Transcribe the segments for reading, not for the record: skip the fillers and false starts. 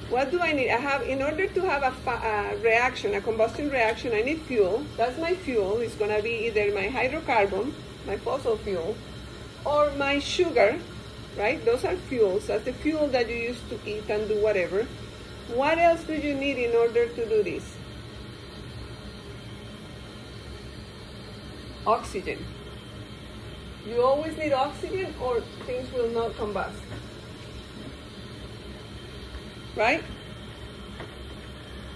What do I need? In order to have a reaction, a combustion reaction, I need fuel. That's my fuel. It's going to be either my hydrocarbon, my fossil fuel, or my sugar, right? Those are fuels. That's the fuel that you use to eat and do whatever. What else do you need in order to do this? Oxygen. You always need oxygen or things will not combust. Right?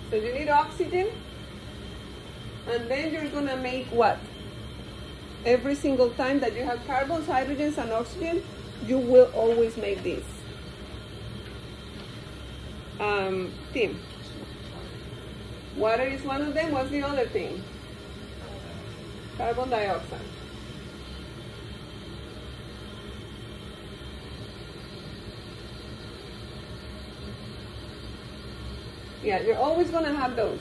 So you need oxygen, and then you're going to make what? Every single time that you have carbons, hydrogens, and oxygen, you will always make this. Tim, water is one of them. What's the other thing? Carbon dioxide. Yeah, you're always going to have those.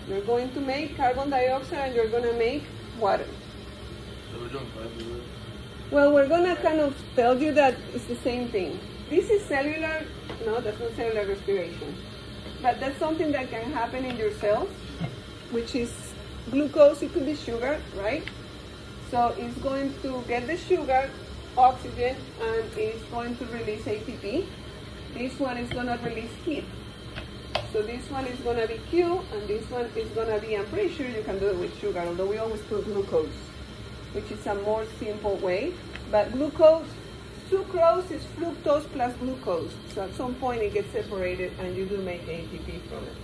You're going to make carbon dioxide and you're going to make water. So we're doing 5 Well, we're going to kind of tell you that it's the same thing. This is cellular. No, that's not cellular respiration. But that's something that can happen in your cells, which is glucose. It could be sugar, right? So it's going to get the sugar, oxygen, and it's going to release ATP. This one is going to release heat. So this one is going to be Q, and this one is going to be, I'm pretty sure you can do it with sugar, although we always put glucose, which is a more simple way. But glucose, sucrose is fructose plus glucose. So at some point it gets separated and you do make ATP from it.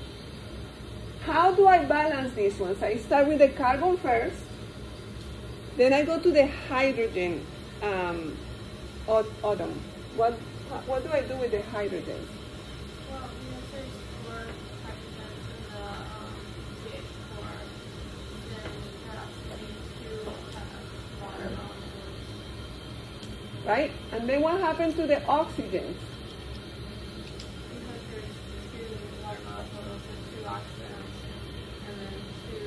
How do I balance these ones? I start with the carbon first, then I go to the hydrogen atom. What do I do with the hydrogen? Well, there's 4 hydrogens in the CH4, then perhaps we need 2 water molecules. Right? And then what happens to the oxygens? Because there's 2 water molecules and 2 oxygens, and then 2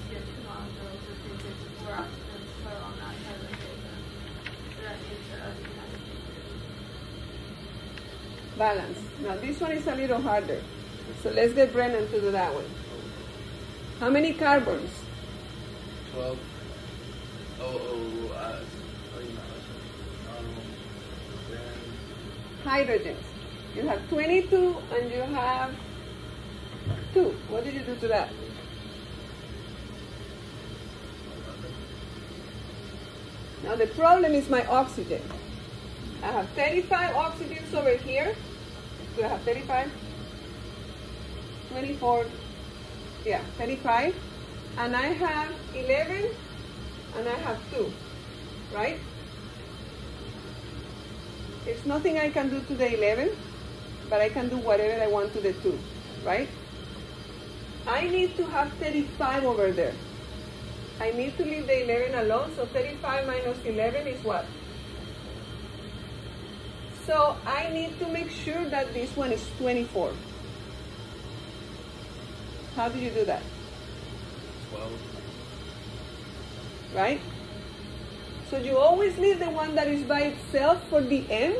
CO2 molecules, which means there's 4 oxygens total on that side of the equation. So that means that we have to do Balance. Now this one is a little harder. So let's get Brennan to do that one. How many carbons? 12. Hydrogens. You have 22 and you have 2. What did you do to that? Now the problem is my oxygen. I have 35 oxygens over here. Do I have 35? 24. Yeah, 35. And I have 11 and I have 2. Right? There's nothing I can do to the 11, but I can do whatever I want to the 2. Right? I need to have 35 over there. I need to leave the 11 alone, so 35 minus 11 is what? So I need to make sure that this one is 24. How do you do that? 12. Right? So you always leave the one that is by itself for the end,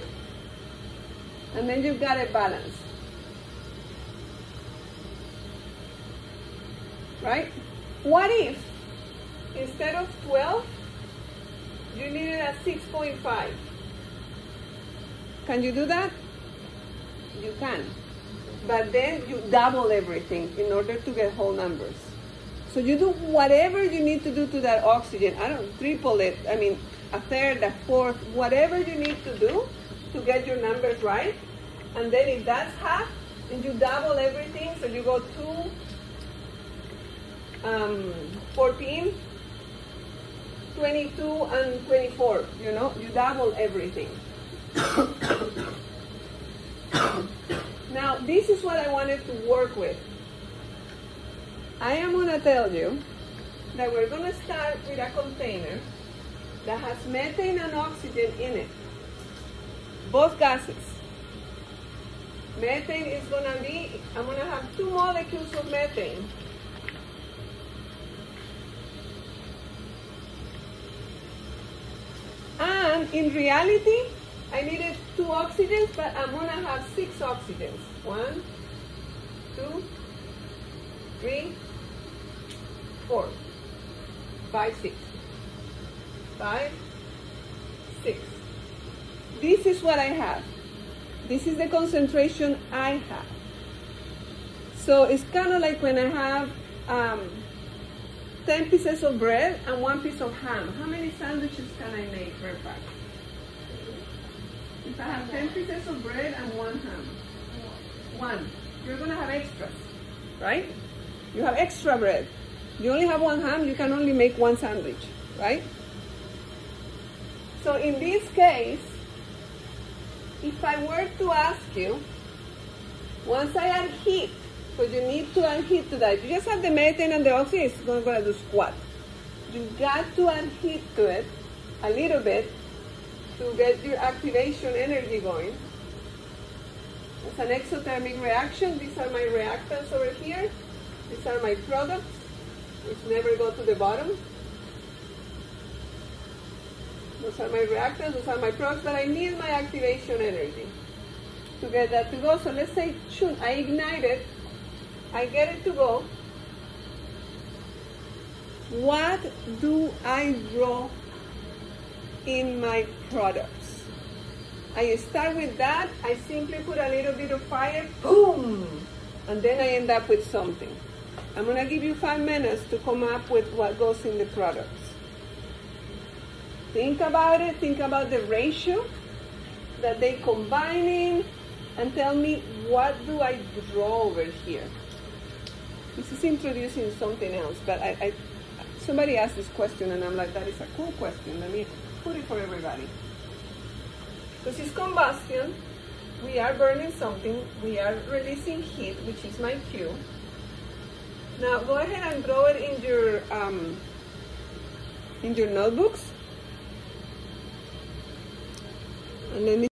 and then you've got a balance. Right? What if instead of 12, you needed a 6.5? Can you do that? You can. But then you double everything in order to get whole numbers. So you do whatever you need to do to that oxygen. I don't triple it. I mean, a third, a fourth, whatever you need to do to get your numbers right. And then if that's half, then you double everything. So you go 2, 14, 22, and 24. You know, you double everything. Now, this is what I wanted to work with. I am going to tell you that we're going to start with a container that has methane and oxygen in it, both gases. Methane is going to be, I'm going to have 2 molecules of methane. And in reality, I needed 2 oxygens, but I'm gonna have 6 oxygens. 1, 2, 3, 4, 5, 6. 5, 6. This is what I have. This is the concentration I have. So it's kind of like when I have 10 pieces of bread and 1 piece of ham. How many sandwiches can I make per pack? If I have 10 pieces of bread and 1 ham. 1. You're going to have extras, right? You have extra bread. You only have 1 ham, you can only make 1 sandwich, right? So in this case, if I were to ask you, once I add heat, because you need to add heat to that. You just have the methane and the oxygen, it's not going to do squat. You got to add heat to it a little bit to get your activation energy going. It's an exothermic reaction. These are my reactants over here. These are my products, which never go to the bottom. Those are my reactants, those are my products, but I need my activation energy to get that to go. So let's say, shoot, I ignite it. I get it to go. What do I draw in my products? I start with that. I simply put a little bit of fire, boom, and then I end up with something. I'm going to give you 5 minutes to come up with what goes in the products. Think about it. Think about the ratio that they combine in, and tell me, what do I draw over here? This is introducing something else, but somebody asked this question, and I'm like, that is a cool question. Let me put it for everybody. Because it's combustion. We are burning something. We are releasing heat, which is my Q. Now, go ahead and draw it in your notebooks. And let me